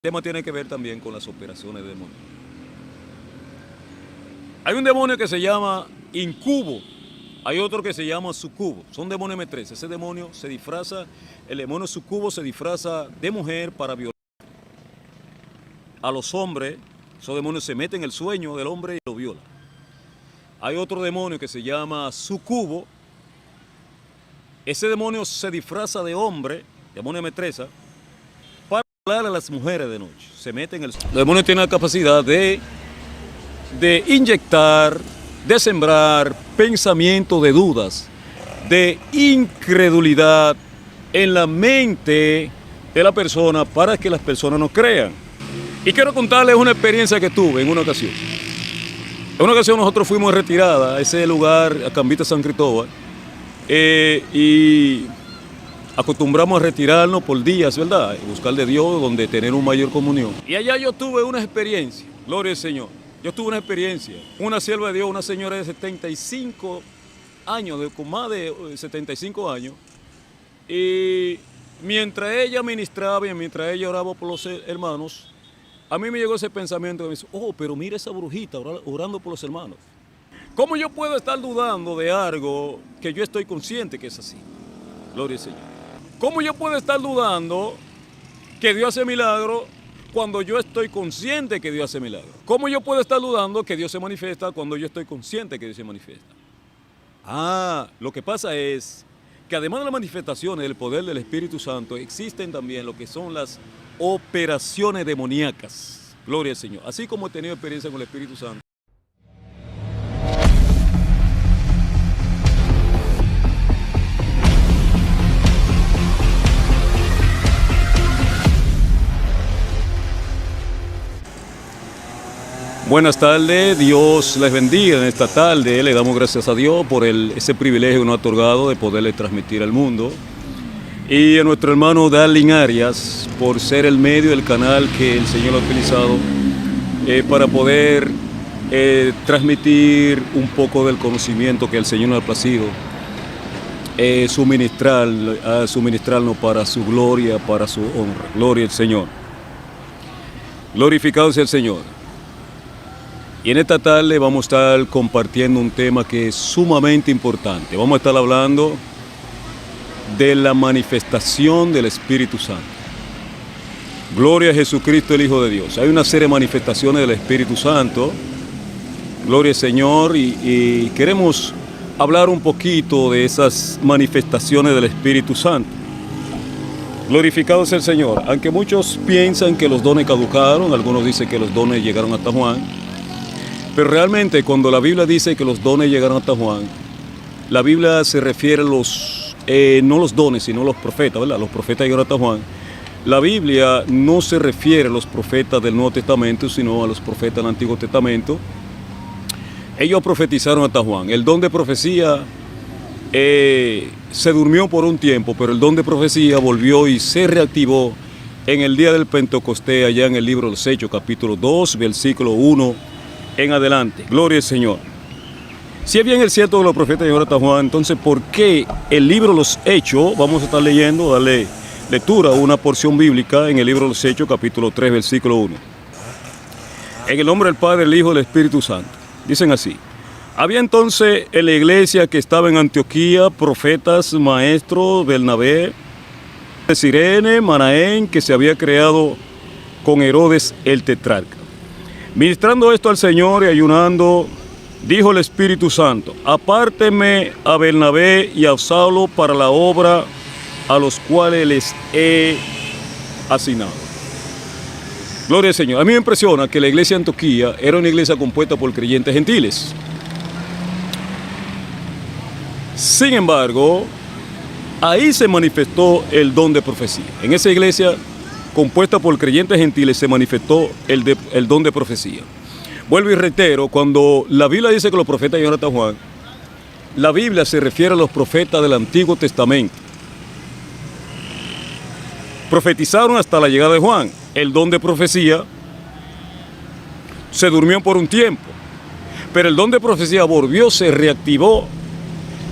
El tema tiene que ver también con las operaciones de demonios. Hay un demonio que se llama incubo, hay otro que se llama sucubo, son demonios M3. Ese demonio se disfraza, el demonio sucubo se disfraza de mujer para violar a los hombres. Esos demonios se meten en el sueño del hombre y lo violan. Hay otro demonio que se llama sucubo, ese demonio se disfraza de hombre, demonio M3, a las mujeres de noche, se meten en el... Los demonios tienen la capacidad de inyectar, de sembrar pensamientos de dudas, de incredulidad en la mente de la persona para que las personas no crean. Y quiero contarles una experiencia que tuve en una ocasión. En una ocasión nosotros fuimos retiradas a ese lugar, a Cambita San Cristóbal, y acostumbramos a retirarnos por días, ¿verdad? Buscar de Dios, donde tener una mayor comunión. Y allá yo tuve una experiencia, gloria al Señor. Yo tuve una experiencia, una sierva de Dios, una señora de 75 años, con más de 75 años. Y mientras ella ministraba y mientras ella oraba por los hermanos, a mí me llegó ese pensamiento que me dice, oh, pero mira esa brujita orando por los hermanos. ¿Cómo yo puedo estar dudando de algo que yo estoy consciente que es así? Gloria al Señor. ¿Cómo yo puedo estar dudando que Dios hace milagros cuando yo estoy consciente que Dios hace milagros? ¿Cómo yo puedo estar dudando que Dios se manifiesta cuando yo estoy consciente que Dios se manifiesta? Lo que pasa es que además de las manifestaciones del poder del Espíritu Santo, existen también lo que son las operaciones demoníacas. Gloria al Señor. Así como he tenido experiencia con el Espíritu Santo. Buenas tardes, Dios les bendiga en esta tarde. Le damos gracias a Dios por ese privilegio que nos ha otorgado de poderle transmitir al mundo. Y a nuestro hermano Darling Arias por ser el medio del canal que el Señor ha utilizado para poder transmitir un poco del conocimiento que el Señor nos ha placido, suministrarnos para su gloria, para su honra. Gloria al Señor. Glorificado sea el Señor. Y en esta tarde vamos a estar compartiendo un tema que es sumamente importante. Vamos a estar hablando de la manifestación del Espíritu Santo. Gloria a Jesucristo, el Hijo de Dios. Hay una serie de manifestaciones del Espíritu Santo. Gloria al Señor. Y queremos hablar un poquito de esas manifestaciones del Espíritu Santo. Glorificado sea el Señor. Aunque muchos piensan que los dones caducaron, algunos dicen que los dones llegaron hasta Juan. Pero realmente cuando la Biblia dice que los dones llegaron hasta Juan, la Biblia se refiere a no los dones, sino los profetas, ¿verdad? Los profetas llegaron hasta Juan. La Biblia no se refiere a los profetas del Nuevo Testamento, sino a los profetas del Antiguo Testamento. Ellos profetizaron hasta Juan. El don de profecía se durmió por un tiempo, pero el don de profecía volvió y se reactivó en el día del Pentecostés, allá en el libro de los Hechos, capítulo 2, versículo 1 en adelante. Gloria al Señor. Si es bien el cierto que los profetas llegaron hasta Juan, entonces ¿por qué el libro de los Hechos, vamos a estar leyendo, darle lectura a una porción bíblica en el libro de los Hechos, capítulo 3, versículo 1. En el nombre del Padre, del Hijo y del Espíritu Santo. Dicen así. Había entonces en la iglesia que estaba en Antioquía profetas, maestros, Bernabé, de Cirene, Manaén, que se había creado con Herodes el tetrarca. Ministrando esto al Señor y ayunando, dijo el Espíritu Santo, apárteme a Bernabé y a Saulo para la obra a los cuales les he asignado. Gloria al Señor. A mí me impresiona que la iglesia de Antioquía era una iglesia compuesta por creyentes gentiles. Sin embargo, ahí se manifestó el don de profecía. En esa iglesia compuesta por creyentes gentiles se manifestó el don de profecía. Vuelvo y reitero, cuando la Biblia dice que los profetas llegaron hasta Juan, la Biblia se refiere a los profetas del Antiguo Testamento. Profetizaron hasta la llegada de Juan. El don de profecía se durmió por un tiempo, pero el don de profecía volvió, se reactivó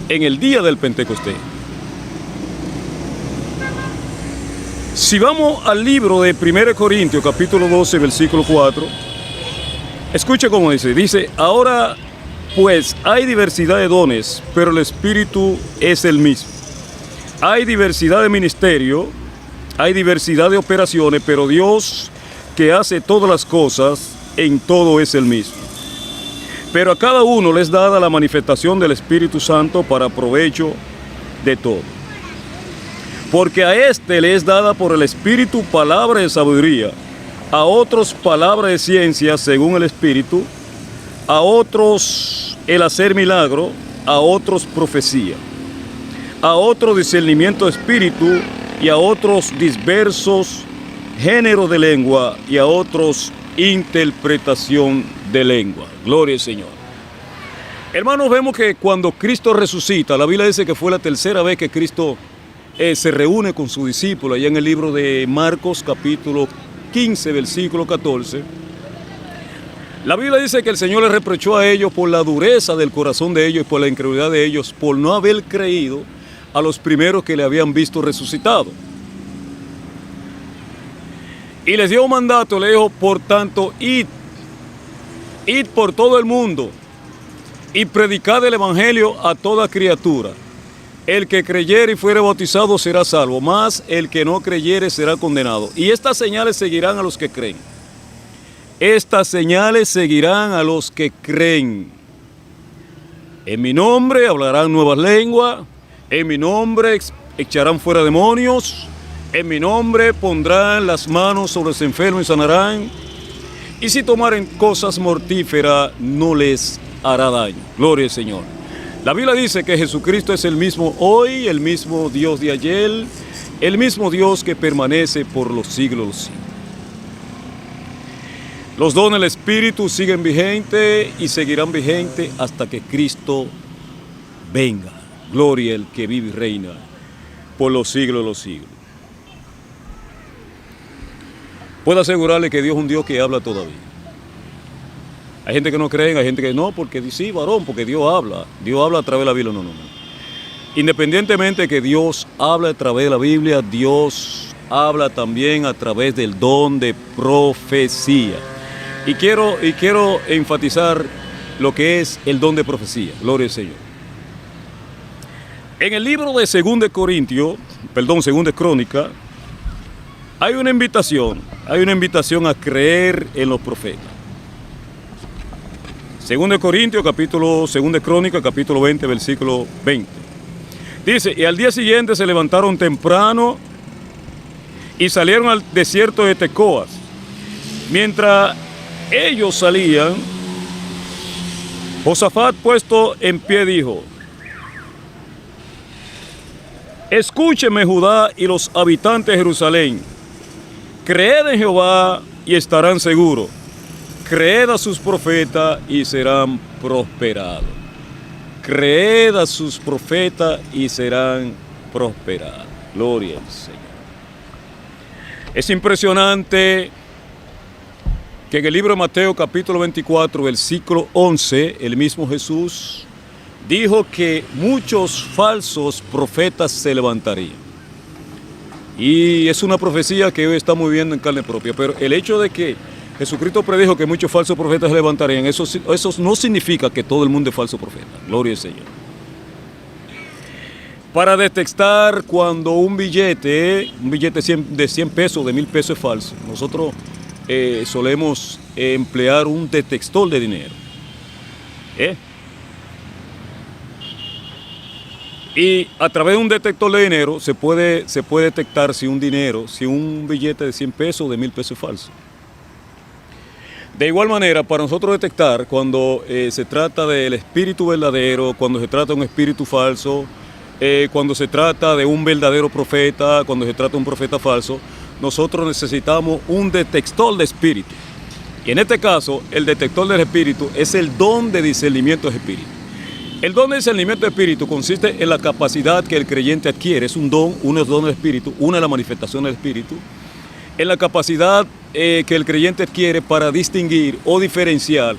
en el día del Pentecostés. Si vamos al libro de 1 Corintios, capítulo 12, versículo 4, escuche cómo dice, ahora pues hay diversidad de dones, pero el Espíritu es el mismo. Hay diversidad de ministerio, hay diversidad de operaciones, pero Dios que hace todas las cosas, en todo es el mismo. Pero a cada uno les dada la manifestación del Espíritu Santo para provecho de todo. Porque a este le es dada por el Espíritu palabra de sabiduría, a otros palabra de ciencia según el Espíritu, a otros el hacer milagro, a otros profecía, a otros discernimiento de espíritu, y a otros diversos géneros de lengua, y a otros interpretación de lengua. Gloria al Señor. Hermanos, vemos que cuando Cristo resucita, la Biblia dice que fue la tercera vez que Cristo se reúne con sus discípulos, allá en el libro de Marcos, capítulo 15, versículo 14. La Biblia dice que el Señor les reprochó a ellos por la dureza del corazón de ellos y por la incredulidad de ellos, por no haber creído a los primeros que le habían visto resucitado. Y les dio un mandato, le dijo, por tanto, id por todo el mundo y predicad el evangelio a toda criatura. El que creyere y fuere bautizado será salvo, mas el que no creyere será condenado. Y estas señales seguirán a los que creen. Estas señales seguirán a los que creen. En mi nombre hablarán nuevas lenguas, en mi nombre echarán fuera demonios, en mi nombre pondrán las manos sobre los enfermos y sanarán, y si tomaren cosas mortíferas no les hará daño. Gloria al Señor. La Biblia dice que Jesucristo es el mismo hoy, el mismo Dios de ayer, el mismo Dios que permanece por los siglos. Los dones del Espíritu siguen vigentes y seguirán vigentes hasta que Cristo venga. Gloria al que vive y reina por los siglos de los siglos. Puedo asegurarle que Dios es un Dios que habla todavía. Hay gente que no cree, hay gente que no, porque sí, varón, porque Dios habla a través de la Biblia. No. Independientemente de que Dios habla a través de la Biblia, Dios habla también a través del don de profecía. Y quiero enfatizar lo que es el don de profecía. Gloria al Señor. En el libro de 2 Crónicas, hay una invitación a creer en los profetas. 2 Crónicas, capítulo 20, versículo 20. Dice, y al día siguiente se levantaron temprano y salieron al desierto de Tecoas. Mientras ellos salían, Josafat, puesto en pie, dijo, escúcheme Judá y los habitantes de Jerusalén, creed en Jehová y estarán seguros, creed a sus profetas y serán prosperados. Creed a sus profetas y serán prosperados. Gloria al Señor. Es impresionante que en el libro de Mateo capítulo 24, versículo 11, el mismo Jesús dijo que muchos falsos profetas se levantarían. Y es una profecía que hoy estamos viviendo en carne propia, pero el hecho de que Jesucristo predijo que muchos falsos profetas se levantarían, eso no significa que todo el mundo es falso profeta. Gloria al Señor. Para detectar cuando un billete de 100 pesos, de 1000 pesos es falso, nosotros solemos emplear un detector de dinero. Y a través de un detector de dinero se puede detectar si un billete de 100 pesos o de 1000 pesos es falso. De igual manera, para nosotros detectar cuando se trata del espíritu verdadero, cuando se trata de un espíritu falso, cuando se trata de un verdadero profeta, cuando se trata de un profeta falso, nosotros necesitamos un detector de espíritu. Y en este caso, el detector del espíritu es el don de discernimiento de espíritu. El don de discernimiento de espíritu consiste en la capacidad que el creyente adquiere, es un don, uno es don del espíritu, una es la manifestación del espíritu, en la capacidad que el creyente adquiere para distinguir o diferenciar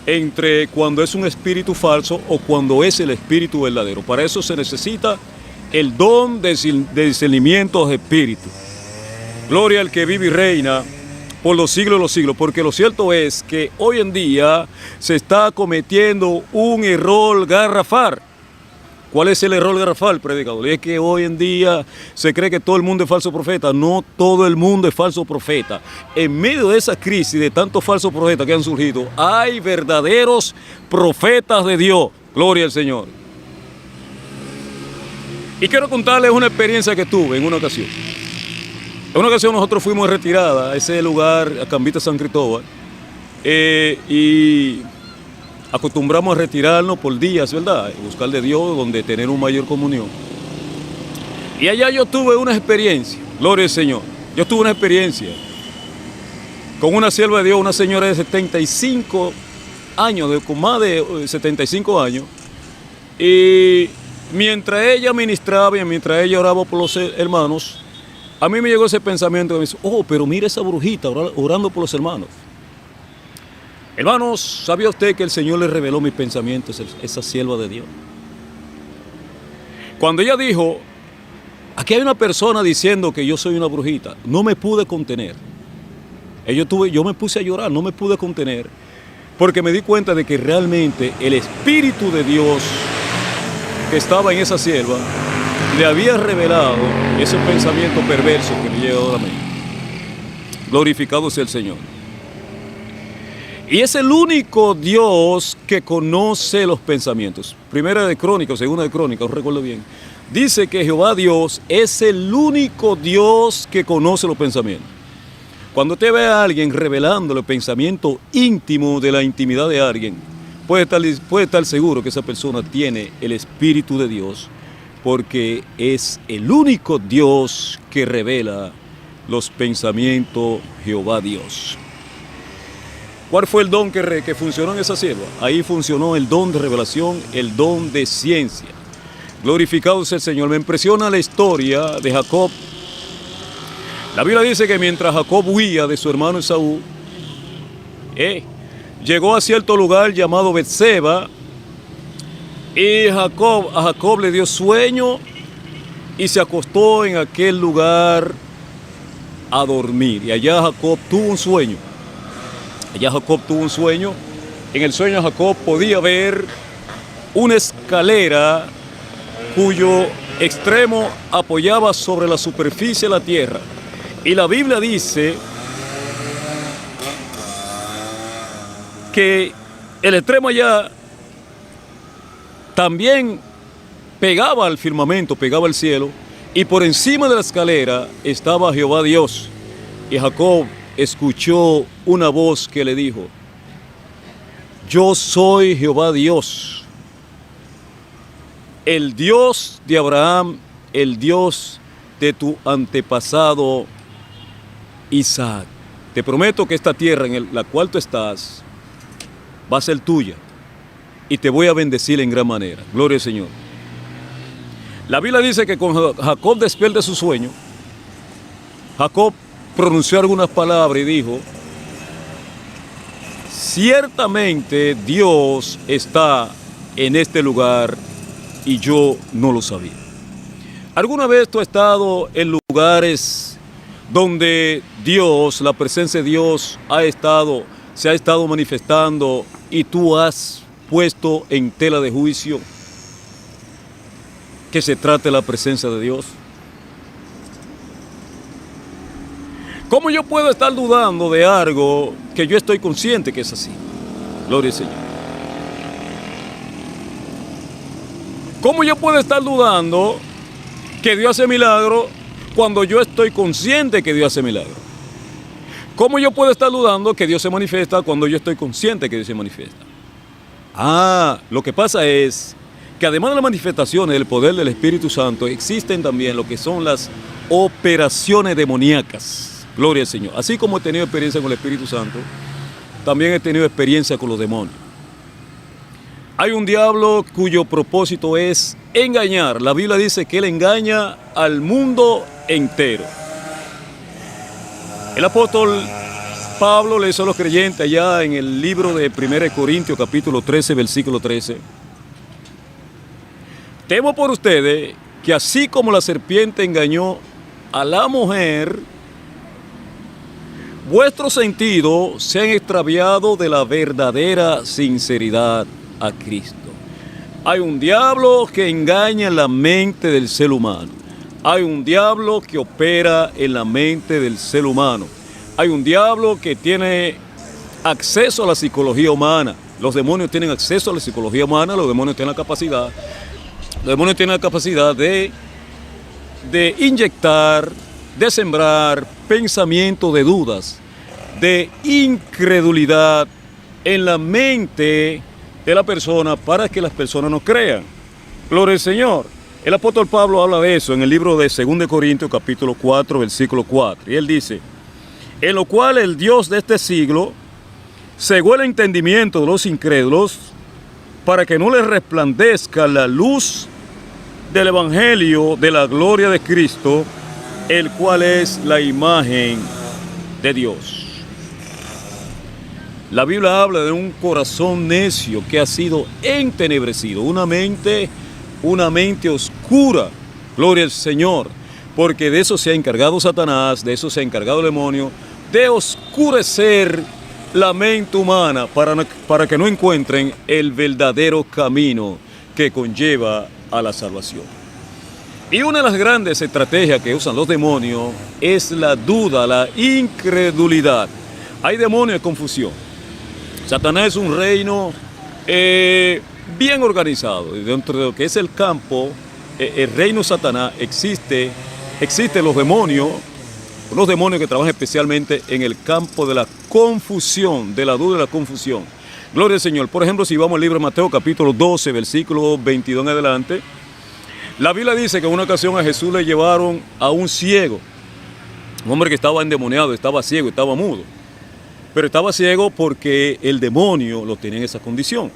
entre cuando es un espíritu falso o cuando es el espíritu verdadero. Para eso se necesita el don de discernimiento de espíritu. Gloria al que vive y reina por los siglos de los siglos, porque lo cierto es que hoy en día se está cometiendo un error garrafal. ¿Cuál es el error garrafal, predicador? Es que hoy en día se cree que todo el mundo es falso profeta. No todo el mundo es falso profeta. En medio de esa crisis de tantos falsos profetas que han surgido, hay verdaderos profetas de Dios. Gloria al Señor. Y quiero contarles una experiencia que tuve en una ocasión. En una ocasión nosotros fuimos a retirada a ese lugar, a Cambita San Cristóbal, y acostumbramos a retirarnos por días, ¿verdad? Buscar de Dios, donde tener una mayor comunión. Y allá yo tuve una experiencia, gloria al Señor. Yo tuve una experiencia con una sierva de Dios, una señora de 75 años, con más de 75 años. Y mientras ella ministraba y mientras ella oraba por los hermanos, a mí me llegó ese pensamiento que me dice, oh, pero mira esa brujita orando por los hermanos. Hermanos, ¿sabía usted que el Señor le reveló mis pensamientos, esa sierva de Dios? Cuando ella dijo, aquí hay una persona diciendo que yo soy una brujita, no me pude contener. Yo me puse a llorar, no me pude contener, porque me di cuenta de que realmente el Espíritu de Dios que estaba en esa sierva le había revelado ese pensamiento perverso que me llegó a la mente. Glorificado sea el Señor. Y es el único Dios que conoce los pensamientos. Primera de Crónicas, segunda de Crónicas, no recuerdo bien. Dice que Jehová Dios es el único Dios que conoce los pensamientos. Cuando usted ve a alguien revelando el pensamiento íntimo de la intimidad de alguien, puede estar seguro que esa persona tiene el Espíritu de Dios, porque es el único Dios que revela los pensamientos Jehová Dios. ¿Cuál fue el don que funcionó en esa sierva? Ahí funcionó el don de revelación, el don de ciencia. Glorificado sea el Señor. Me impresiona la historia de Jacob. La Biblia dice que mientras Jacob huía de su hermano Esaú, llegó a cierto lugar llamado Betseba, y a Jacob le dio sueño y se acostó en aquel lugar a dormir. Y allá Jacob tuvo un sueño. En el sueño Jacob podía ver una escalera cuyo extremo apoyaba sobre la superficie de la tierra. Y la Biblia dice que el extremo allá también pegaba al firmamento, pegaba al cielo, y por encima de la escalera estaba Jehová Dios. Y Jacob escuchó una voz que le dijo, yo soy Jehová Dios, el Dios de Abraham, el Dios de tu antepasado Isaac. Te prometo que esta tierra en la cual tú estás va a ser tuya y te voy a bendecir en gran manera. Gloria al Señor. La Biblia dice que cuando Jacob despierta de su sueño, Jacob pronunció algunas palabras y dijo, ciertamente Dios está en este lugar y yo no lo sabía. ¿Alguna vez tú has estado en lugares donde Dios, la presencia de Dios se ha estado manifestando y tú has puesto en tela de juicio que se trate de la presencia de Dios? ¿Cómo yo puedo estar dudando de algo que yo estoy consciente que es así? Gloria al Señor. ¿Cómo yo puedo estar dudando que Dios hace milagro cuando yo estoy consciente que Dios hace milagro? ¿Cómo yo puedo estar dudando que Dios se manifiesta cuando yo estoy consciente que Dios se manifiesta? Lo que pasa es que además de las manifestaciones del poder del Espíritu Santo, existen también lo que son las operaciones demoníacas. Gloria al Señor. Así como he tenido experiencia con el Espíritu Santo, también he tenido experiencia con los demonios. Hay un diablo cuyo propósito es engañar. La Biblia dice que él engaña al mundo entero. El apóstol Pablo le hizo a los creyentes allá en el libro de 1 Corintios capítulo 13, versículo 13. Temo por ustedes que así como la serpiente engañó a la mujer vuestros sentidos se han extraviado de la verdadera sinceridad a Cristo. Hay un diablo que engaña la mente del ser humano. Hay un diablo que opera en la mente del ser humano. Hay un diablo que tiene acceso a la psicología humana. Los demonios tienen acceso a la psicología humana, los demonios tienen la capacidad de inyectar, de sembrar pensamientos de dudas, de incredulidad en la mente de la persona para que las personas no crean. Gloria al Señor. El apóstol Pablo habla de eso en el libro de 2 Corintios capítulo 4, versículo 4. Y él dice, en lo cual el Dios de este siglo cegó el entendimiento de los incrédulos para que no les resplandezca la luz del evangelio de la gloria de Cristo, el cual es la imagen de Dios. La Biblia habla de un corazón necio que ha sido entenebrecido, una mente oscura, gloria al Señor, porque de eso se ha encargado Satanás, de eso se ha encargado el demonio, de oscurecer la mente humana para que no encuentren el verdadero camino que conlleva a la salvación. Y una de las grandes estrategias que usan los demonios es la duda, la incredulidad. Hay demonios de confusión. Satanás es un reino bien organizado. Dentro de lo que es el campo, el reino de Satanás, existen los demonios que trabajan especialmente en el campo de la confusión, de la duda y la confusión. Gloria al Señor. Por ejemplo, si vamos al libro de Mateo, capítulo 12, versículo 22 en adelante, la Biblia dice que en una ocasión a Jesús le llevaron a un ciego, un hombre que estaba endemoniado, estaba ciego, estaba mudo. Pero estaba ciego porque el demonio lo tenía en esa condición.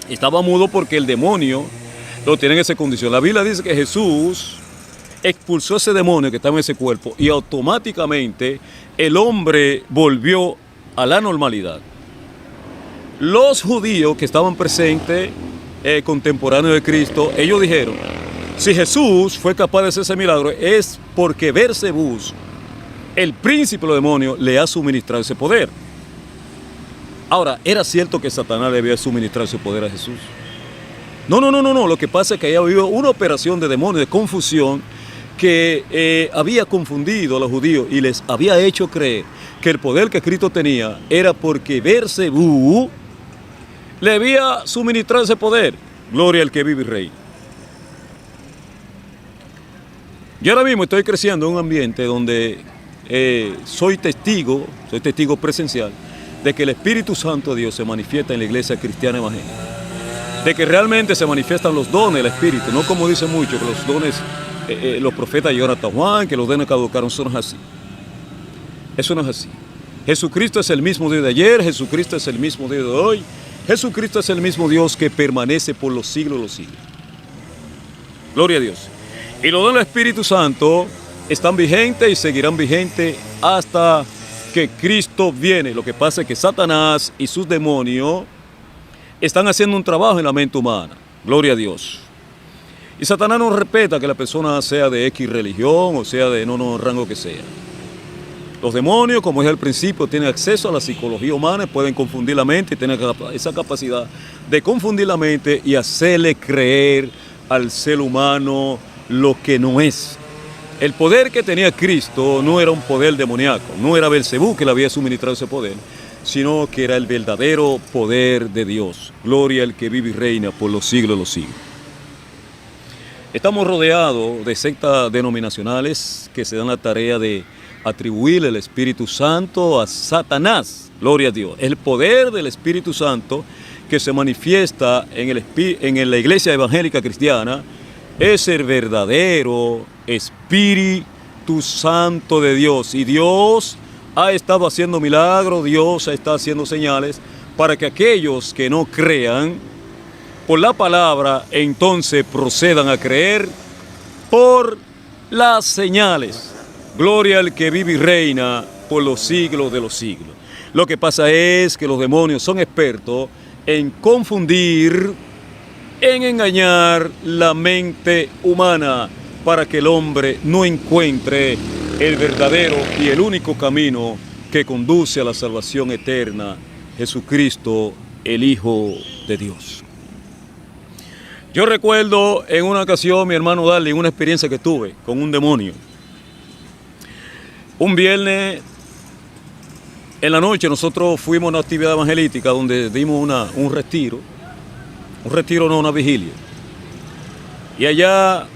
Estaba mudo porque el demonio lo tiene en esa condición. La Biblia dice que Jesús expulsó ese demonio que estaba en ese cuerpo y automáticamente el hombre volvió a la normalidad. Los judíos que estaban presentes, contemporáneos de Cristo, ellos dijeron, si Jesús fue capaz de hacer ese milagro es porque Beelzebú, el príncipe de los demonios, le ha suministrado ese poder. Ahora, ¿era cierto que Satanás le había suministrado ese poder a Jesús? No. Lo que pasa es que había habido una operación de demonios, de confusión, que había confundido a los judíos y les había hecho creer que el poder que Cristo tenía era porque Beelzebú le había suministrado ese poder. Gloria al que vive y reina. Yo ahora mismo estoy creciendo en un ambiente donde soy testigo presencial de que el Espíritu Santo de Dios se manifiesta en la iglesia cristiana evangélica. De que realmente se manifiestan los dones del Espíritu, no como dicen muchos, que los dones, los profetas Jonathan Juan, que los dones caducaron. Eso no es así. Eso no es así. Jesucristo es el mismo Dios de ayer, Jesucristo es el mismo Dios de hoy, Jesucristo es el mismo Dios que permanece por los siglos de los siglos. Gloria a Dios. Y los dones del Espíritu Santo están vigentes y seguirán vigentes hasta que Cristo viene. Lo que pasa es que Satanás y sus demonios están haciendo un trabajo en la mente humana. Gloria a Dios. Y Satanás no respeta que la persona sea de X religión o sea de no rango que sea. Los demonios, como dije al principio, tienen acceso a la psicología humana, pueden confundir la mente y tienen esa capacidad de confundir la mente y hacerle creer al ser humano lo que no es. El poder que tenía Cristo no era un poder demoníaco, no era Beelzebú que le había suministrado ese poder, sino que era el verdadero poder de Dios. Gloria al que vive y reina por los siglos de los siglos. Estamos rodeados de sectas denominacionales que se dan la tarea de atribuirle el Espíritu Santo a Satanás. Gloria a Dios. El poder del Espíritu Santo que se manifiesta en la iglesia evangélica cristiana es el verdadero Espíritu Santo de Dios. Y Dios ha estado haciendo milagros, Dios está haciendo señales para que aquellos que no crean por la palabra, entonces procedan a creer por las señales. Gloria al que vive y reina por los siglos de los siglos. Lo que pasa es que los demonios son expertos en confundir, en engañar la mente humana para que el hombre no encuentre el verdadero y el único camino que conduce a la salvación eterna, Jesucristo, el Hijo de Dios. Yo recuerdo en una ocasión, mi hermano Darling, una experiencia que tuve con un demonio. Un viernes en la noche nosotros fuimos a una actividad evangelística donde dimos un retiro no, una vigilia. Y allá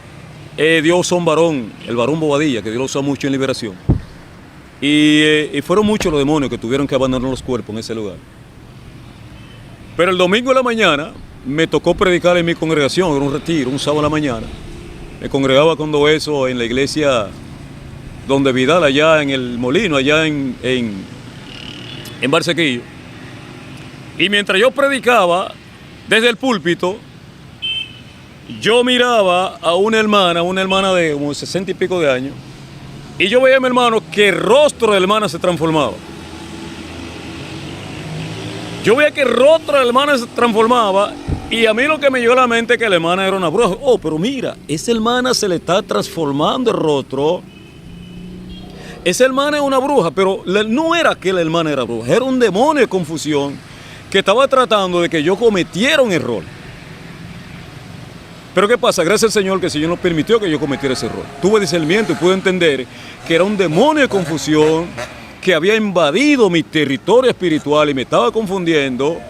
Dios usó un varón, el varón Bobadilla, que Dios lo usa mucho en liberación. Y fueron muchos los demonios que tuvieron que abandonar los cuerpos en ese lugar. Pero el domingo en la mañana me tocó predicar en mi congregación, en un retiro, un sábado en la mañana. Me congregaba cuando eso en la iglesia donde Vidal, allá en el Molino, allá en Barsequillo. Y mientras yo predicaba desde el púlpito, yo miraba a una hermana de como 60 y pico de años, y yo veía a mi hermano que el rostro de la hermana se transformaba. Yo veía que el rostro de la hermana se transformaba, y a mí lo que me llegó a la mente es que la hermana era una bruja. Oh, pero mira, esa hermana se le está transformando el rostro. Esa hermana es una bruja, pero no era que la hermana era bruja, era un demonio de confusión que estaba tratando de que yo cometiera un error. Pero ¿qué pasa? Gracias al Señor que el Señor no permitió que yo cometiera ese error. Tuve discernimiento y pude entender que era un demonio de confusión que había invadido mi territorio espiritual y me estaba confundiendo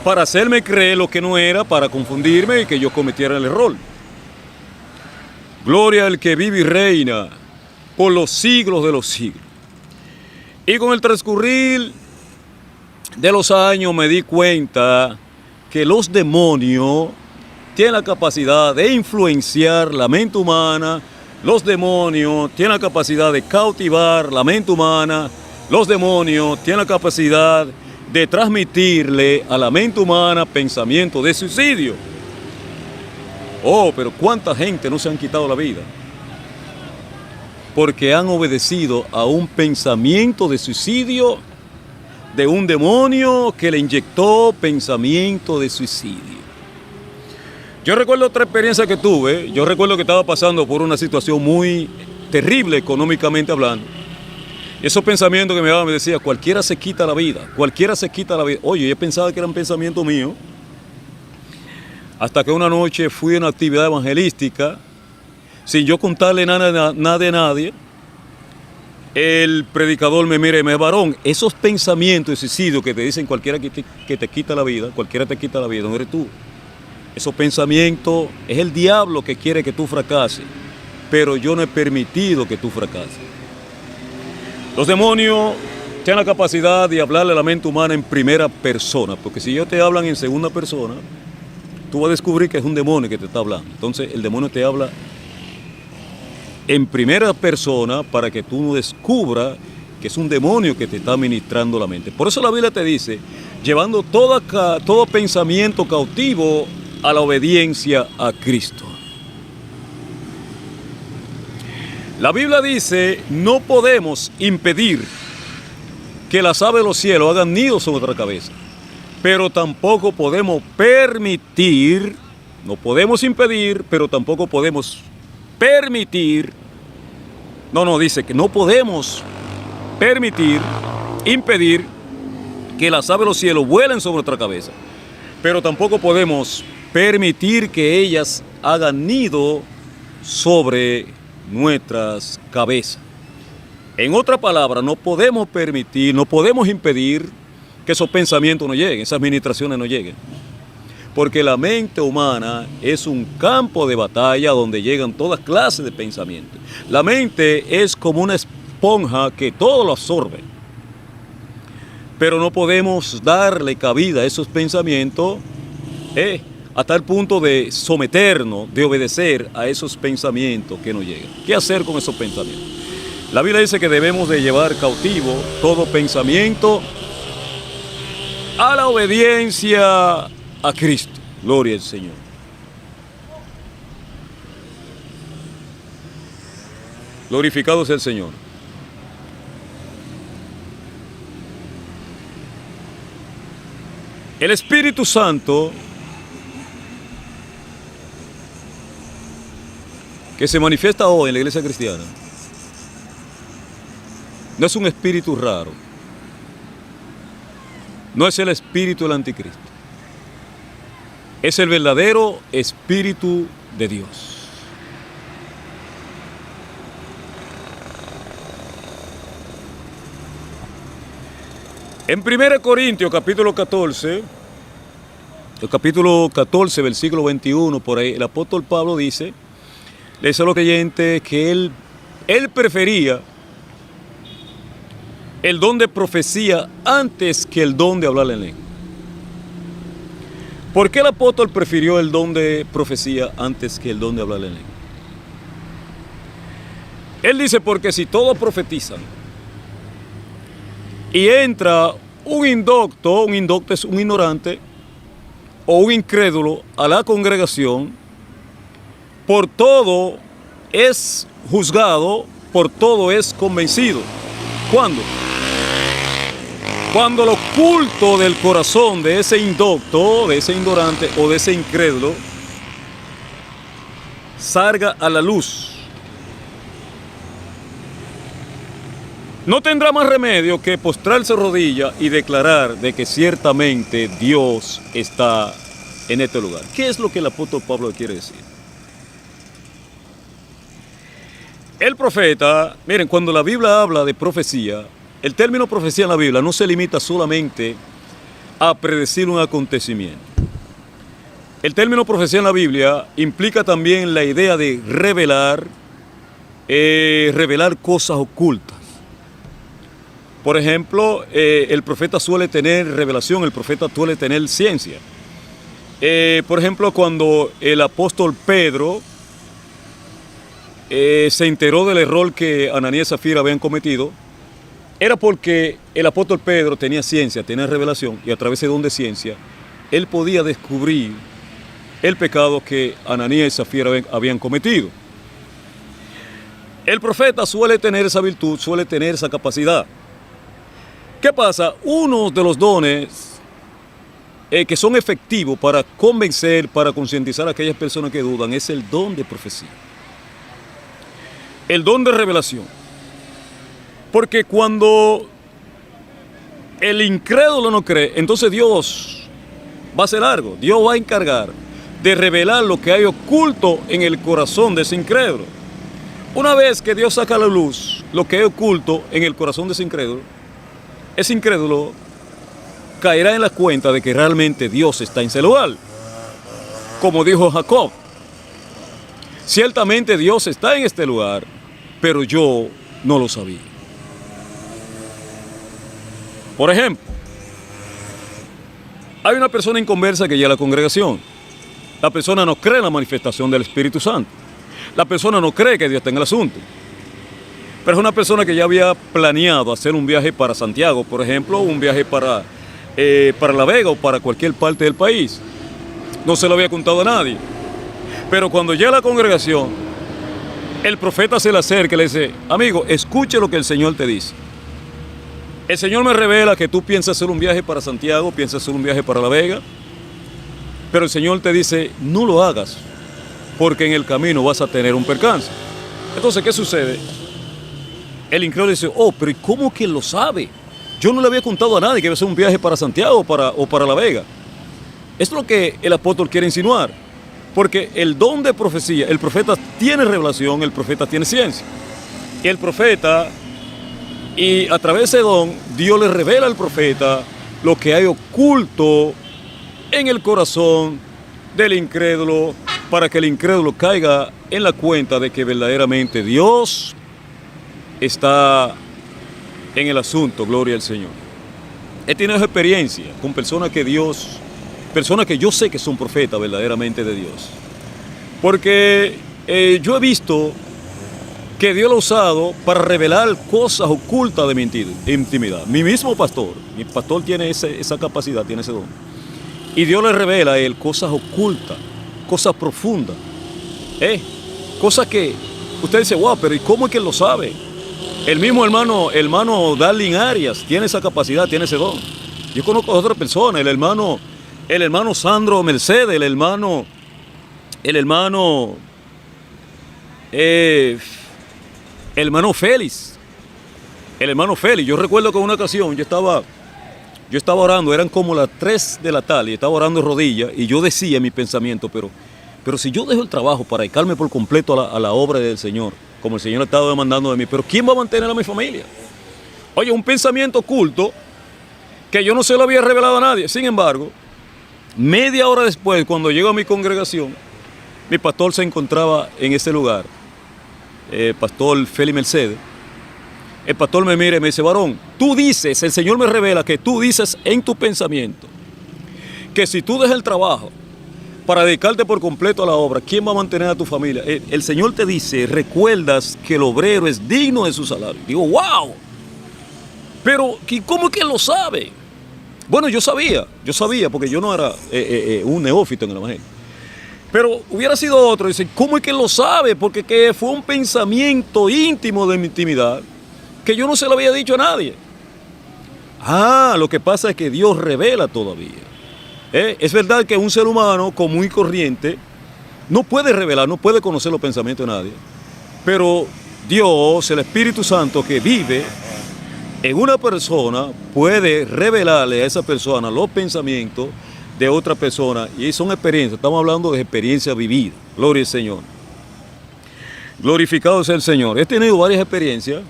para hacerme creer lo que no era, para confundirme y que yo cometiera el error. Gloria al que vive y reina por los siglos de los siglos. Y con el transcurrir de los años me di cuenta que los demonios tienen la capacidad de influenciar la mente humana, los demonios tienen la capacidad de cautivar la mente humana, los demonios tienen la capacidad de transmitirle a la mente humana pensamientos de suicidio. Oh, pero ¿cuánta gente no se han quitado la vida? Porque han obedecido a un pensamiento de suicidio de un demonio que le inyectó pensamiento de suicidio. Yo recuerdo otra experiencia que tuve. Yo recuerdo que estaba pasando por una situación muy terrible económicamente hablando. Esos pensamientos que me daban me decían, cualquiera se quita la vida, cualquiera se quita la vida. Oye, yo pensaba que eran pensamientos míos. Hasta que una noche fui a una actividad evangelística, sin yo contarle nada a nadie, el predicador me mira y me dice, varón, esos pensamientos de suicidio que te dicen cualquiera que te quita la vida, cualquiera te quita la vida, no eres tú. Esos pensamientos es el diablo que quiere que tú fracases, pero yo no he permitido que tú fracases. Los demonios tienen la capacidad de hablarle a la mente humana en primera persona, porque si ellos te hablan en segunda persona, tú vas a descubrir que es un demonio que te está hablando. Entonces el demonio te habla en primera persona para que tú no descubras que es un demonio que te está ministrando la mente. Por eso la Biblia te dice, llevando todo pensamiento cautivo a la obediencia a Cristo. La Biblia dice, no podemos impedir que las aves de los cielos hagan nidos sobre nuestra cabeza, pero tampoco podemos permitir, no podemos impedir, pero tampoco podemos permitir, dice que no podemos permitir, impedir que las aves de los cielos vuelen sobre nuestra cabeza, pero tampoco podemos permitir que ellas hagan nido sobre nuestras cabezas. En otra palabra, no podemos permitir, no podemos impedir que esos pensamientos no lleguen, esas ministraciones no lleguen. Porque la mente humana es un campo de batalla donde llegan todas clases de pensamientos. La mente es como una esponja que todo lo absorbe. Pero no podemos darle cabida a esos pensamientos hasta el punto de someternos, de obedecer a esos pensamientos que nos llegan. ¿Qué hacer con esos pensamientos? La Biblia dice que debemos de llevar cautivo todo pensamiento a la obediencia a Cristo. Gloria al Señor. Glorificado sea el Señor. El Espíritu Santo que se manifiesta hoy en la iglesia cristiana no es un espíritu raro, No es el espíritu del anticristo. Es el verdadero Espíritu de Dios. En 1 Corintios capítulo 14, el capítulo 14, versículo 21, por ahí, el apóstol Pablo dice, le dice a los creyentes que él prefería el don de profecía antes que el don de hablar en lengua. ¿Por qué el apóstol prefirió el don de profecía antes que el don de hablar en lengua? Él dice, porque si todos profetizan y entra un indocto es un ignorante o un incrédulo a la congregación, por todo es juzgado, por todo es convencido. ¿Cuándo? Cuando lo oculto del corazón de ese indocto, de ese ignorante o de ese incrédulo salga a la luz. No tendrá más remedio que postrarse rodilla y declarar de que ciertamente Dios está en este lugar. ¿Qué es lo que el apóstol Pablo quiere decir? El profeta, miren, cuando la Biblia habla de profecía, el término profecía en la Biblia no se limita solamente a predecir un acontecimiento. El término profecía en la Biblia implica también la idea de revelar cosas ocultas. Por ejemplo, el profeta suele tener revelación, el profeta suele tener ciencia. Por ejemplo, cuando el apóstol Pedro se enteró del error que Ananías y Zafira habían cometido, era porque el apóstol Pedro tenía ciencia, tenía revelación, y a través de don de ciencia, él podía descubrir el pecado que Ananías y Zafira habían cometido. El profeta suele tener esa virtud, suele tener esa capacidad. ¿Qué pasa? Uno de los dones que son efectivos para convencer, para concientizar a aquellas personas que dudan, es el don de profecía. El don de revelación. Porque cuando el incrédulo no cree, entonces Dios va a hacer algo. Dios va a encargar de revelar lo que hay oculto en el corazón de ese incrédulo. Una vez que Dios saca a la luz lo que hay oculto en el corazón de ese incrédulo caerá en la cuenta de que realmente Dios está en ese lugar. Como dijo Jacob, ciertamente Dios está en este lugar, pero yo no lo sabía. Por ejemplo, hay una persona inconversa que llega a la congregación. La persona no cree en la manifestación del Espíritu Santo. La persona no cree que Dios está en el asunto. Pero es una persona que ya había planeado hacer un viaje para Santiago, por ejemplo, un viaje para La Vega o para cualquier parte del país. No se lo había contado a nadie. Pero cuando llega a la congregación, el profeta se le acerca y le dice, amigo, escuche lo que el Señor te dice. El Señor me revela que tú piensas hacer un viaje para Santiago, piensas hacer un viaje para La Vega, pero el Señor te dice, no lo hagas, porque en el camino vas a tener un percance. Entonces, ¿qué sucede? El incrédulo dice, oh, pero ¿cómo que lo sabe? Yo no le había contado a nadie que iba a hacer un viaje para Santiago o para La Vega. Esto es lo que el apóstol quiere insinuar, porque el don de profecía, el profeta tiene revelación, el profeta tiene ciencia. Y el profeta, y a través de ese don, Dios le revela al profeta lo que hay oculto en el corazón del incrédulo, para que el incrédulo caiga en la cuenta de que verdaderamente Dios está en el asunto, gloria al Señor. He tenido experiencia con personas que yo sé que son profetas verdaderamente de Dios. Porque yo he visto que Dios lo ha usado para revelar cosas ocultas de mi intimidad. Mi mismo pastor, mi pastor tiene esa capacidad, tiene ese don. Y Dios le revela a él cosas ocultas, cosas profundas. Cosas que usted dice, wow, pero ¿y cómo es que él lo sabe? El mismo hermano Darling Arias tiene esa capacidad, tiene ese don. Yo conozco a otra persona, el hermano Sandro Mercedes, el hermano Félix. Yo recuerdo que en una ocasión yo estaba Yo estaba orando, eran como las 3 de la tarde, y estaba orando de rodillas, y yo decía en mi pensamiento, pero si yo dejo el trabajo para dedicarme por completo a la obra del Señor, como el Señor estaba demandando de mí, pero ¿quién va a mantener a mi familia? Oye, un pensamiento oculto que yo no se lo había revelado a nadie. Sin embargo, media hora después, cuando llego a mi congregación, mi pastor se encontraba en ese lugar, pastor Félix Mercedes. El pastor me mira y me dice, varón, tú dices, el Señor me revela que tú dices en tu pensamiento que si tú dejas el trabajo para dedicarte por completo a la obra, ¿quién va a mantener a tu familia? El Señor te dice, recuerdas que el obrero es digno de su salario. Digo, wow, pero ¿cómo es que lo sabe? Bueno, yo sabía porque yo no era un neófito en el evangelio. Pero hubiera sido otro, dice, ¿cómo es que lo sabe? Porque que fue un pensamiento íntimo de mi intimidad que yo no se lo había dicho a nadie. Lo que pasa es que Dios revela todavía. Es verdad que un ser humano común y corriente no puede revelar, no puede conocer los pensamientos de nadie. Pero Dios, el Espíritu Santo que vive en una persona, puede revelarle a esa persona los pensamientos de otra persona. Y son experiencias, estamos hablando de experiencia vivida. Gloria al Señor. Glorificado sea el Señor. He tenido varias experiencias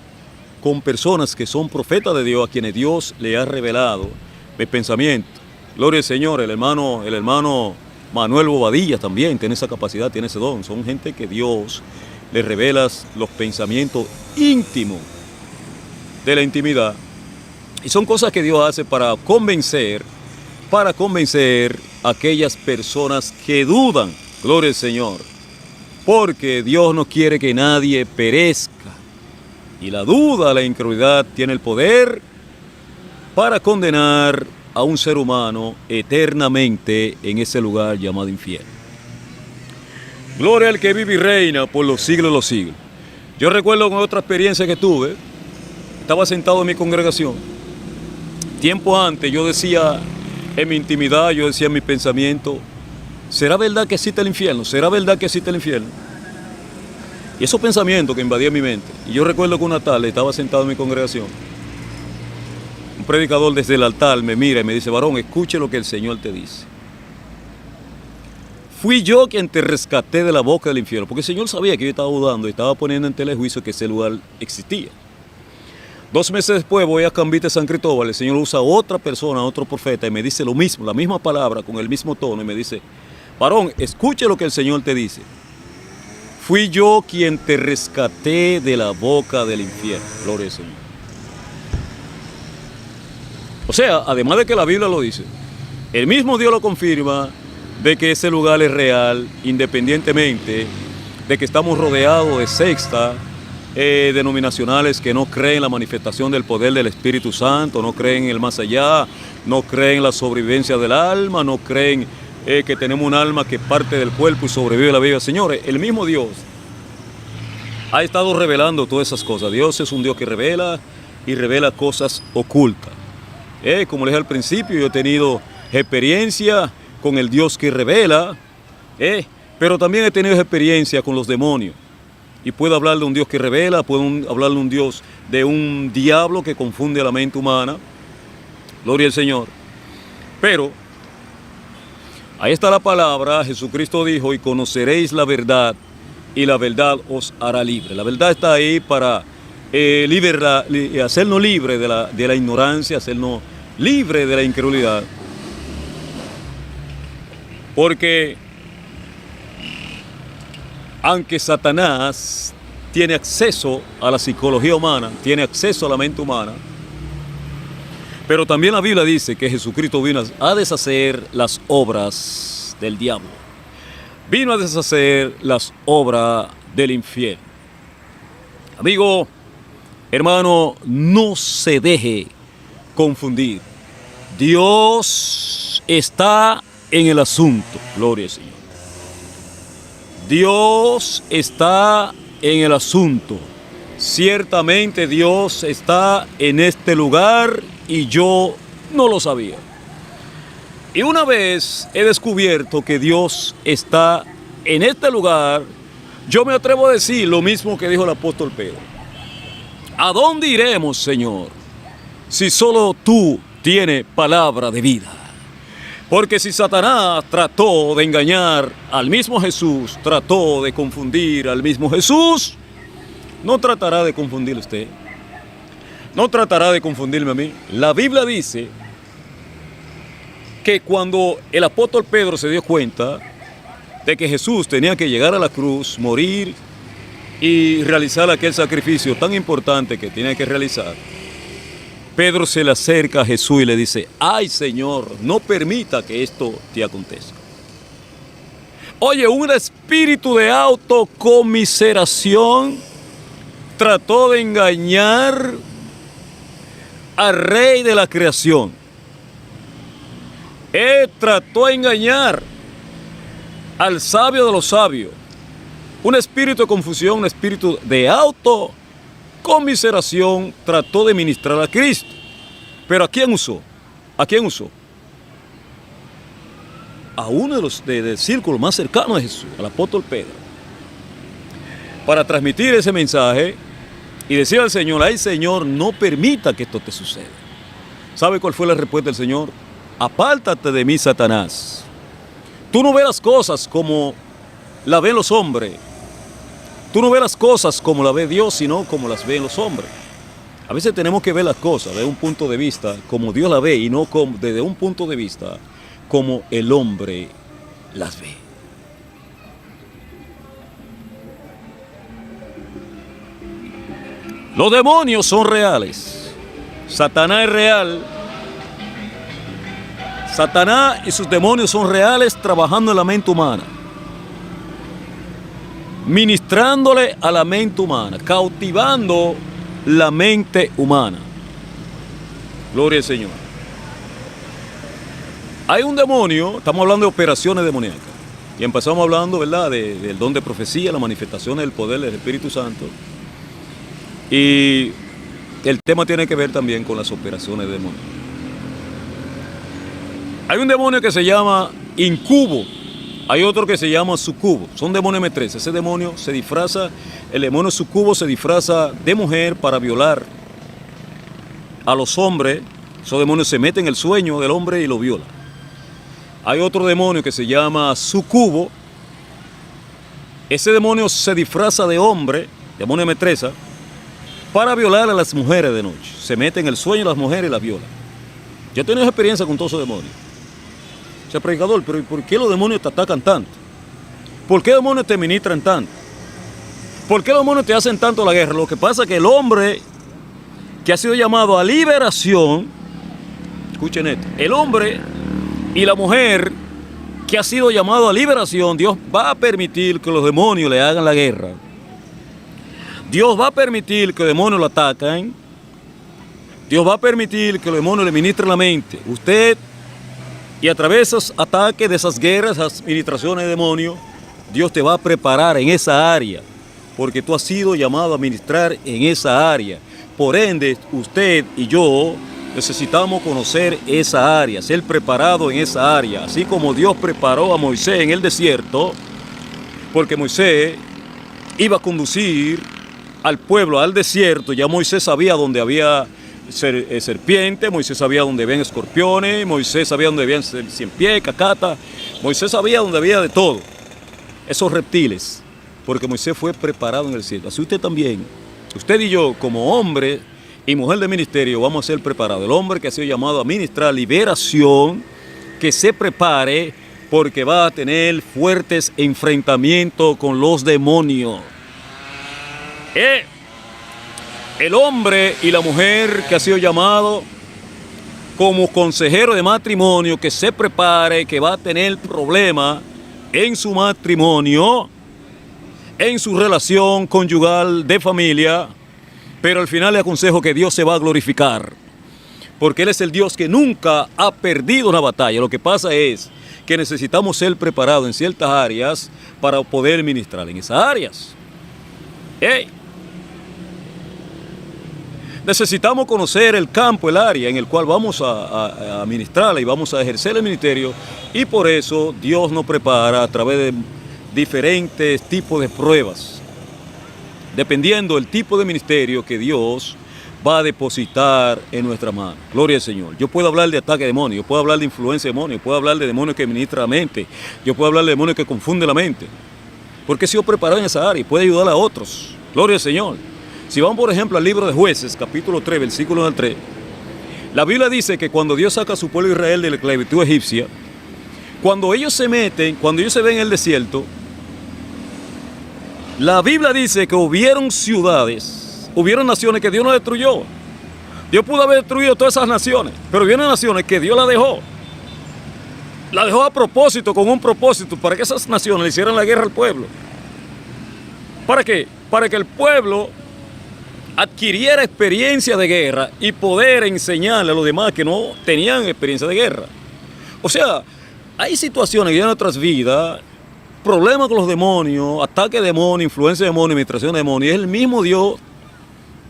con personas que son profetas de Dios, a quienes Dios le ha revelado mis pensamientos. Gloria al Señor. El hermano Manuel Bobadilla también tiene esa capacidad, tiene ese don. Son gente que Dios le revela los pensamientos íntimos de la intimidad. Y son cosas que Dios hace para convencer a aquellas personas que dudan. Gloria al Señor. Porque Dios no quiere que nadie perezca. Y la duda, la incredulidad tiene el poder para condenar a un ser humano eternamente en ese lugar llamado infierno. Gloria al que vive y reina por los siglos de los siglos. Yo recuerdo con otra experiencia que tuve, estaba sentado en mi congregación. Tiempo antes yo decía en mi intimidad, yo decía en mi pensamiento, ¿será verdad que existe el infierno? ¿Será verdad que existe el infierno? Y esos pensamientos que invadían mi mente. Y yo recuerdo que una tarde estaba sentado en mi congregación. Un predicador desde el altar me mira y me dice, varón, escuche lo que el Señor te dice. Fui yo quien te rescaté de la boca del infierno. Porque el Señor sabía que yo estaba dudando y estaba poniendo en tela de juicio que ese lugar existía. 2 meses después voy a Cambite, San Cristóbal. El Señor usa a otra persona, a otro profeta, y me dice lo mismo, la misma palabra, con el mismo tono. Y me dice, varón, escuche lo que el Señor te dice. Fui yo quien te rescaté de la boca del infierno. Gloria al Señor. O sea, además de que la Biblia lo dice, el mismo Dios lo confirma de que ese lugar es real, independientemente de que estamos rodeados de sectas denominacionales que no creen en la manifestación del poder del Espíritu Santo, no creen en el más allá, no creen en la sobrevivencia del alma, no creen que tenemos un alma que parte del cuerpo y sobrevive la vida. Señores, el mismo Dios ha estado revelando todas esas cosas. Dios es un Dios que revela y revela cosas ocultas. Como les dije al principio, yo he tenido experiencia con el Dios que revela, pero también he tenido experiencia con los demonios. Y puedo hablar de un Dios que revela, puedo hablar de un diablo que confunde a la mente humana. Gloria al Señor. Pero ahí está la palabra. Jesucristo dijo, y conoceréis la verdad, y la verdad os hará libre. La verdad está ahí para hacernos libres de la ignorancia, hacernos libres de la incredulidad. Porque aunque Satanás tiene acceso a la psicología humana, tiene acceso a la mente humana, pero también la Biblia dice que Jesucristo vino a deshacer las obras del diablo. Vino a deshacer las obras del infierno. Amigo, hermano, no se deje confundir. Dios está en el asunto. Gloria al Señor. Dios está en el asunto. Ciertamente Dios está en este lugar y yo no lo sabía. Y una vez he descubierto que Dios está en este lugar, yo me atrevo a decir lo mismo que dijo el apóstol Pedro. ¿A dónde iremos, Señor, si solo tú tiene palabra de vida. Porque si Satanás trató de engañar al mismo Jesús, trató de confundir al mismo Jesús, no tratará de confundirle a usted. No tratará de confundirme a mí. La Biblia dice que cuando el apóstol Pedro se dio cuenta de que Jesús tenía que llegar a la cruz, morir y realizar aquel sacrificio tan importante que tenía que realizar, Pedro se le acerca a Jesús y le dice: ay, Señor, no permita que esto te acontezca. Oye, un espíritu de autocomiseración trató de engañar al rey de la creación. Él trató de engañar al sabio de los sabios. Un espíritu de confusión, un espíritu de autocomiseración trató de ministrar a Cristo. Pero ¿a quién usó? ¿A quién usó? A uno de los del círculo más cercano de Jesús, al apóstol Pedro, para transmitir ese mensaje y decir al Señor: ay, Señor, no permita que esto te suceda. ¿Sabe cuál fue la respuesta del Señor? Apártate de mí, Satanás. Tú no ves las cosas como la ven los hombres. Tú no ves las cosas como la ve Dios, sino como las ven los hombres. A veces tenemos que ver las cosas desde un punto de vista como Dios la ve y no desde un punto de vista como el hombre las ve. Los demonios son reales. Satanás es real. Satanás y sus demonios son reales, trabajando en la mente humana, ministrándole a la mente humana, cautivando la mente humana. Gloria al Señor. Hay un demonio, estamos hablando de operaciones demoníacas, y empezamos hablando, ¿verdad?, del don de profecía, las manifestaciones del poder del Espíritu Santo, y el tema tiene que ver también con las operaciones demoníacas. Hay un demonio que se llama incubo, hay otro que se llama sucubo, son demonios M3. Ese demonio se disfraza, el demonio sucubo se disfraza de mujer para violar a los hombres. Esos demonios se meten en el sueño del hombre y lo violan. Hay otro demonio que se llama sucubo, ese demonio se disfraza de hombre, demonio M3, para violar a las mujeres de noche. Se mete en el sueño de las mujeres y las viola. Yo he tenido experiencia con todos esos demonios. O sea, predicador, pero ¿por qué los demonios te atacan tanto? ¿Por qué los demonios te ministran tanto? ¿Por qué los demonios te hacen tanto la guerra? Lo que pasa es que el hombre que ha sido llamado a liberación, escuchen esto, el hombre y la mujer que ha sido llamado a liberación, Dios va a permitir que los demonios le hagan la guerra. Dios va a permitir que los demonios lo ataquen. Dios va a permitir que los demonios le ministren la mente. Usted, y a través de esos ataques, de esas guerras, esas ministraciones de demonios, Dios te va a preparar en esa área, porque tú has sido llamado a ministrar en esa área. Por ende, usted y yo necesitamos conocer esa área, ser preparado en esa área, así como Dios preparó a Moisés en el desierto, porque Moisés iba a conducir al pueblo al desierto. Ya Moisés sabía dónde había serpientes, Moisés sabía dónde habían escorpiones, Moisés sabía dónde habían cien pies, cacata, Moisés sabía dónde había de todo, esos reptiles, porque Moisés fue preparado en el desierto. Así usted también, usted y yo, como hombre y mujer de ministerio, vamos a ser preparados. El hombre que ha sido llamado a ministrar liberación, que se prepare, porque va a tener fuertes enfrentamientos con los demonios. El hombre y la mujer que ha sido llamado como consejero de matrimonio, que se prepare, que va a tener problemas en su matrimonio, en su relación conyugal de familia, pero al final le aconsejo que Dios se va a glorificar, porque Él es el Dios que nunca ha perdido una batalla. Lo que pasa es que necesitamos ser preparados en ciertas áreas para poder ministrar en esas áreas. Necesitamos conocer el campo, el área en el cual vamos a ministrarla y vamos a ejercer el ministerio, y por eso Dios nos prepara a través de diferentes tipos de pruebas, dependiendo del tipo de ministerio que Dios va a depositar en nuestra mano. Gloria al Señor. Yo puedo hablar de ataque de demonios, yo puedo hablar de influencia de demonios, yo puedo hablar de demonios que ministran la mente, yo puedo hablar de demonios que confunden la mente. Porque he sido preparado en esa área y puede ayudar a otros. Gloria al Señor. Si vamos, por ejemplo, al libro de Jueces, capítulo 3, versículo 1 al 3, la Biblia dice que cuando Dios saca a su pueblo Israel de la esclavitud egipcia, cuando ellos se meten, cuando ellos se ven en el desierto, la Biblia dice que hubieron ciudades, hubieron naciones que Dios no destruyó. Dios pudo haber destruido todas esas naciones, pero hubieron naciones que Dios las dejó. La dejó a propósito, con un propósito, para que esas naciones le hicieran la guerra al pueblo. ¿Para qué? Para que el pueblo adquiriera experiencia de guerra y poder enseñarle a los demás que no tenían experiencia de guerra. O sea, hay situaciones en nuestras vidas, problemas con los demonios, ataque de demonios, influencia de demonios, administración de demonios. Es el mismo Dios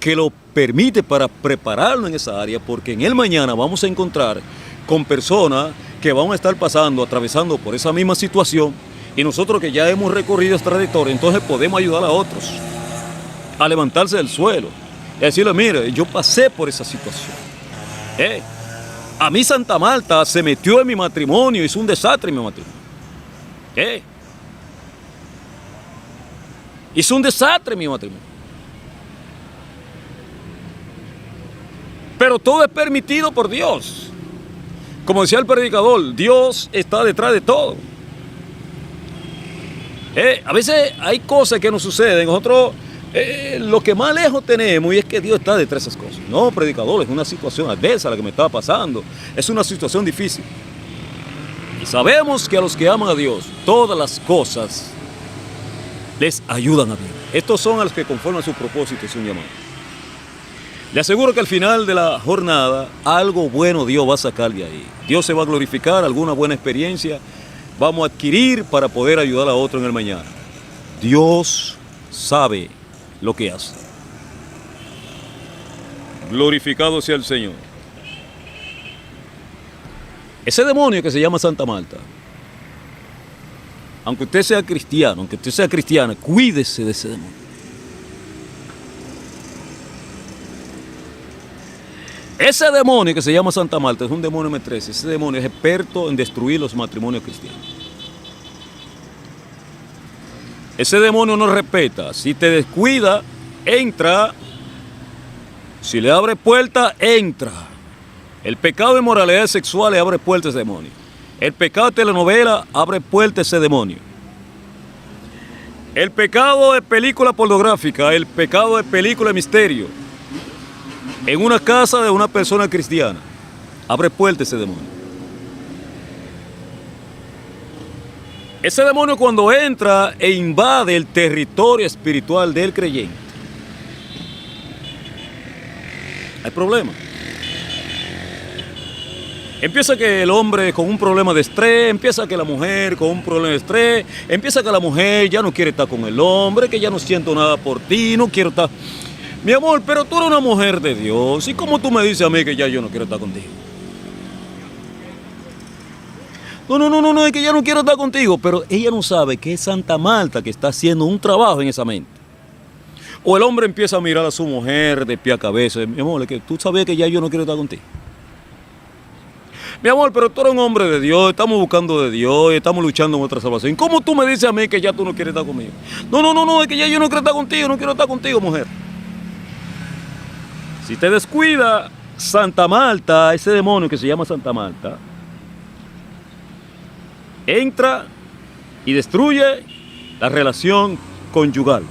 que lo permite para prepararlo en esa área, porque en el mañana vamos a encontrar con personas que van a estar pasando, atravesando por esa misma situación, y nosotros que ya hemos recorrido esta trayectoria, entonces podemos ayudar a otros a levantarse del suelo y decirle: mire, yo pasé por esa situación. A mí Santa Marta se metió en mi matrimonio, hizo un desastre en mi matrimonio. Hizo un desastre en mi matrimonio. Pero todo es permitido por Dios. Como decía el predicador, Dios está detrás de todo. A veces hay cosas que nos suceden, nosotros lo que más lejos tenemos y es que Dios está detrás de esas cosas. No, predicador, es una situación adversa la que me está pasando, es una situación difícil. Y sabemos que a los que aman a Dios, todas las cosas les ayudan a bien. Estos son a los que conforman su propósito y su llamado. Le aseguro que al final de la jornada, algo bueno Dios va a sacar de ahí. Dios se va a glorificar, alguna buena experiencia vamos a adquirir para poder ayudar a otro en el mañana. Dios sabe lo que hace. Glorificado sea el Señor. Ese demonio que se llama Santa Marta, aunque usted sea cristiano, aunque usted sea cristiana, cuídese de ese demonio. Ese demonio que se llama Santa Marta es un demonio M13. Ese demonio es experto en destruir los matrimonios cristianos. Ese demonio no respeta. Si te descuida, entra. Si le abre puerta, entra. El pecado de inmoralidad sexual le abre puerta a ese demonio. El pecado de telenovela abre puerta a ese demonio. El pecado de película pornográfica, el pecado de película de misterio, en una casa de una persona cristiana, abre puerta a ese demonio. Ese demonio cuando entra e invade el territorio espiritual del creyente, hay problema. Empieza que el hombre con un problema de estrés, empieza que la mujer con un problema de estrés, empieza que la mujer ya no quiere estar con el hombre, que ya no siento nada por ti, no quiero estar... Mi amor, pero tú eres una mujer de Dios, ¿y cómo tú me dices a mí que ya yo no quiero estar contigo? No, es que ya no quiero estar contigo, pero ella no sabe que es Santa Marta que está haciendo un trabajo en esa mente. O el hombre empieza a mirar a su mujer de pie a cabeza: mi amor, es que tú sabes que ya yo no quiero estar contigo. Mi amor, pero tú eres un hombre de Dios, estamos buscando de Dios, estamos luchando en nuestra salvación. ¿Cómo tú me dices a mí que ya tú no quieres estar conmigo? No, es que ya yo no quiero estar contigo, no quiero estar contigo, mujer. Si te descuida, Santa Marta, ese demonio que se llama Santa Marta, entra y destruye la relación conyugal.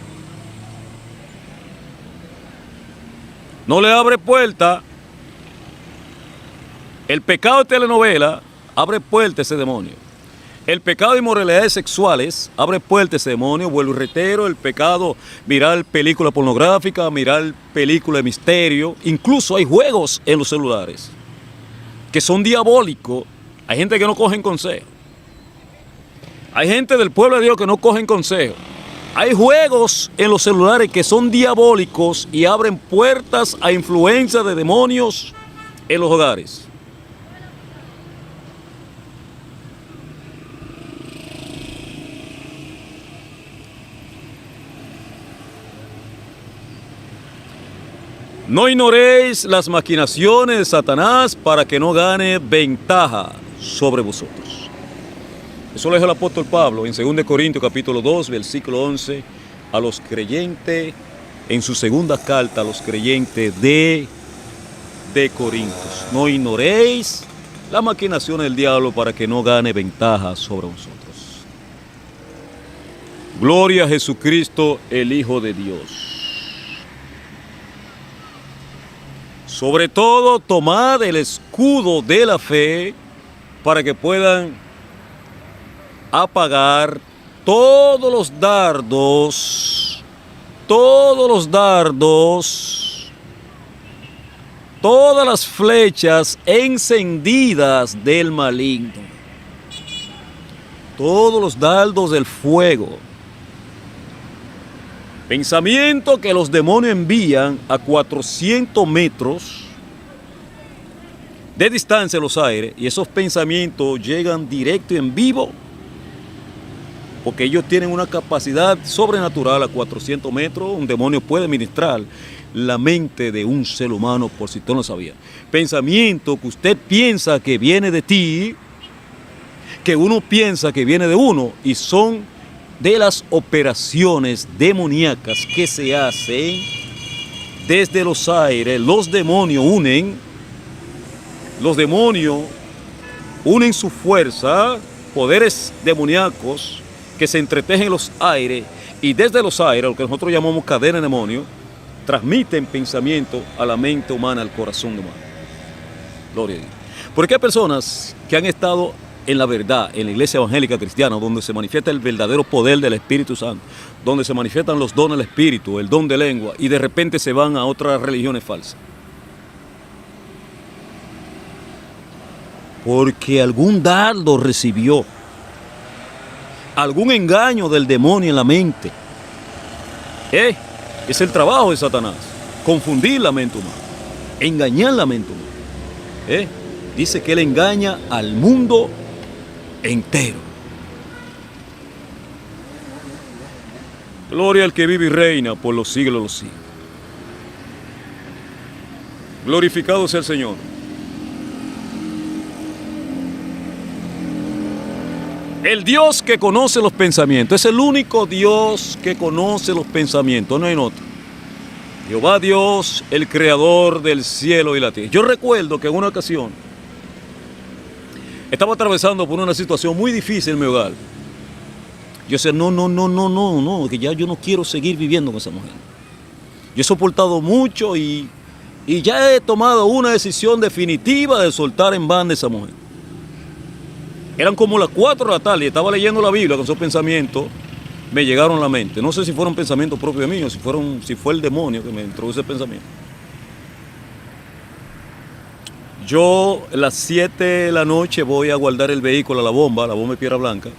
No le abre puerta. El pecado de telenovela abre puerta a ese demonio. El pecado de inmoralidades sexuales abre puerta a ese demonio. Vuelvo y reitero, el pecado, mirar película pornográfica, mirar película de misterio. Incluso hay juegos en los celulares que son diabólicos. Hay gente que no cogen consejo. Hay gente del pueblo de Dios que no cogen consejo. Hay juegos en los celulares que son diabólicos y abren puertas a influencia de demonios en los hogares. No ignoréis las maquinaciones de Satanás para que no gane ventaja sobre vosotros. Eso lo dijo el apóstol Pablo en 2 Corintios capítulo 2, versículo 11, a los creyentes, en su segunda carta a los creyentes de Corintios. No ignoréis las maquinaciones del diablo para que no gane ventaja sobre vosotros. Gloria a Jesucristo, el Hijo de Dios. Sobre todo, tomad el escudo de la fe para que puedan apagar todos los dardos, todas las flechas encendidas del maligno, todos los dardos del fuego. Pensamiento que los demonios envían a 400 metros de distancia en los aires, y esos pensamientos llegan directo y en vivo, porque ellos tienen una capacidad sobrenatural a 400 metros. Un demonio puede ministrar la mente de un ser humano, por si tú no sabías. Pensamiento que usted piensa que viene de ti, que uno piensa que viene de uno, y son de las operaciones demoníacas que se hacen desde los aires. Los demonios unen su fuerza, poderes demoníacos que se entretejen en los aires, y desde los aires, lo que nosotros llamamos cadena de demonios, transmiten pensamiento a la mente humana, al corazón humano. Gloria a Dios. Porque hay personas que han estado en la verdad, en la iglesia evangélica cristiana, donde se manifiesta el verdadero poder del Espíritu Santo, donde se manifiestan los dones del Espíritu, el don de lengua, y de repente se van a otras religiones falsas. Porque algún dardo recibió, algún engaño del demonio en la mente. Es el trabajo de Satanás, confundir la mente humana, engañar la mente humana. Dice que él engaña al mundo entero. Gloria al que vive y reina por los siglos de los siglos. Glorificado sea el Señor. El Dios que conoce los pensamientos, es el único Dios que conoce los pensamientos, no hay otro. Jehová Dios, el creador del cielo y la tierra. Yo recuerdo que en una ocasión estaba atravesando por una situación muy difícil en mi hogar. Yo decía, no, que ya yo no quiero seguir viviendo con esa mujer. Yo he soportado mucho y ya he tomado una decisión definitiva de soltar en banda a esa mujer. Eran como las 4 de la tarde y estaba leyendo la Biblia, con esos pensamientos me llegaron a la mente. No sé si fueron pensamientos propios míos, si fue el demonio que me introduce el pensamiento. Yo a las 7 de la noche voy a guardar el vehículo a la bomba de Piedra Blanca.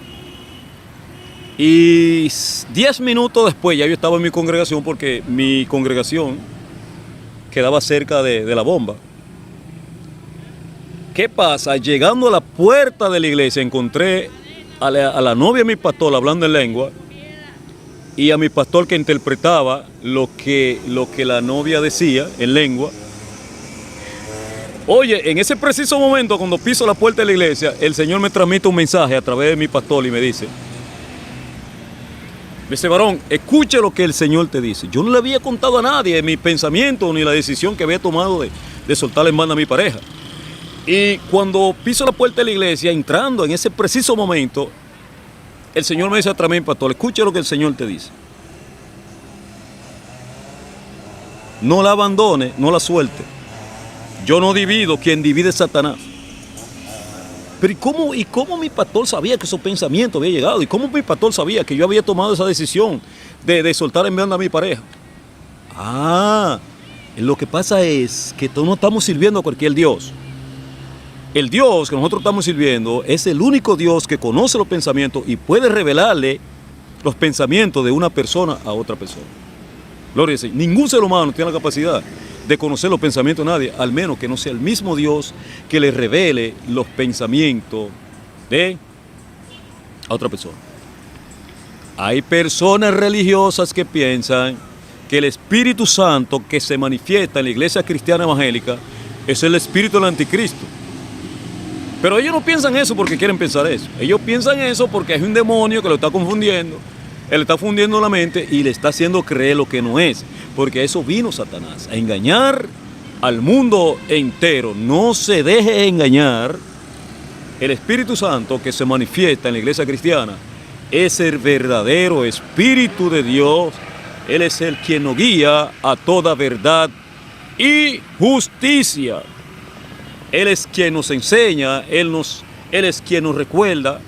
Y 10 minutos después ya yo estaba en mi congregación, porque mi congregación quedaba cerca de la bomba. ¿Qué pasa? Llegando a la puerta de la iglesia encontré a la novia de mi pastor hablando en lengua, y a mi pastor que interpretaba lo que la novia decía en lengua. Oye, en ese preciso momento, cuando piso la puerta de la iglesia, el Señor me transmite un mensaje a través de mi pastor y me dice, varón, escuche lo que el Señor te dice. Yo no le había contado a nadie mi pensamiento ni la decisión que había tomado de soltarle en banda a mi pareja. Y cuando piso la puerta de la iglesia, entrando en ese preciso momento, el Señor me dice a través de mi pastor, escuche lo que el Señor te dice. No la abandone, no la suelte. Yo no divido, quien divide es Satanás. Pero ¿y cómo mi pastor sabía que esos pensamientos habían llegado? ¿Y cómo mi pastor sabía que yo había tomado esa decisión de soltar en banda a mi pareja? Lo que pasa es que todos no estamos sirviendo a cualquier Dios. El Dios que nosotros estamos sirviendo es el único Dios que conoce los pensamientos y puede revelarle los pensamientos de una persona a otra persona. Gloria a Dios. Ningún ser humano tiene la capacidad de conocer los pensamientos de nadie, al menos que no sea el mismo Dios que le revele los pensamientos de a otra persona. Hay personas religiosas que piensan que el Espíritu Santo que se manifiesta en la iglesia cristiana evangélica es el espíritu del anticristo. Pero ellos no piensan eso porque quieren pensar eso. Ellos piensan eso porque hay un demonio que lo está confundiendo. Él está fundiendo la mente y le está haciendo creer lo que no es. Porque a eso vino Satanás, a engañar al mundo entero. No se deje engañar. El Espíritu Santo que se manifiesta en la iglesia cristiana es el verdadero Espíritu de Dios. Él es el quien nos guía a toda verdad y justicia. Él es quien nos enseña, Él es quien nos recuerda.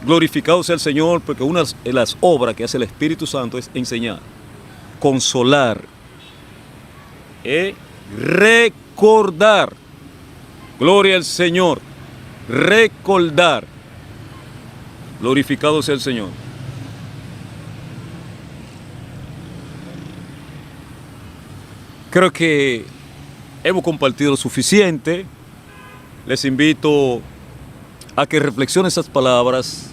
Glorificado sea el Señor, porque una de las obras que hace el Espíritu Santo es enseñar, consolar, recordar. Gloria al Señor. Recordar. Glorificado sea el Señor. Creo que hemos compartido lo suficiente. Les invito a que reflexionen esas palabras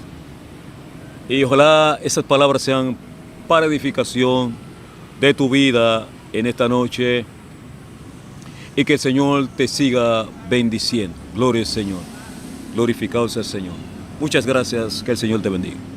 y ojalá esas palabras sean para edificación de tu vida en esta noche y que el Señor te siga bendiciendo. Gloria al Señor. Glorificado sea el Señor. Muchas gracias. Que el Señor te bendiga.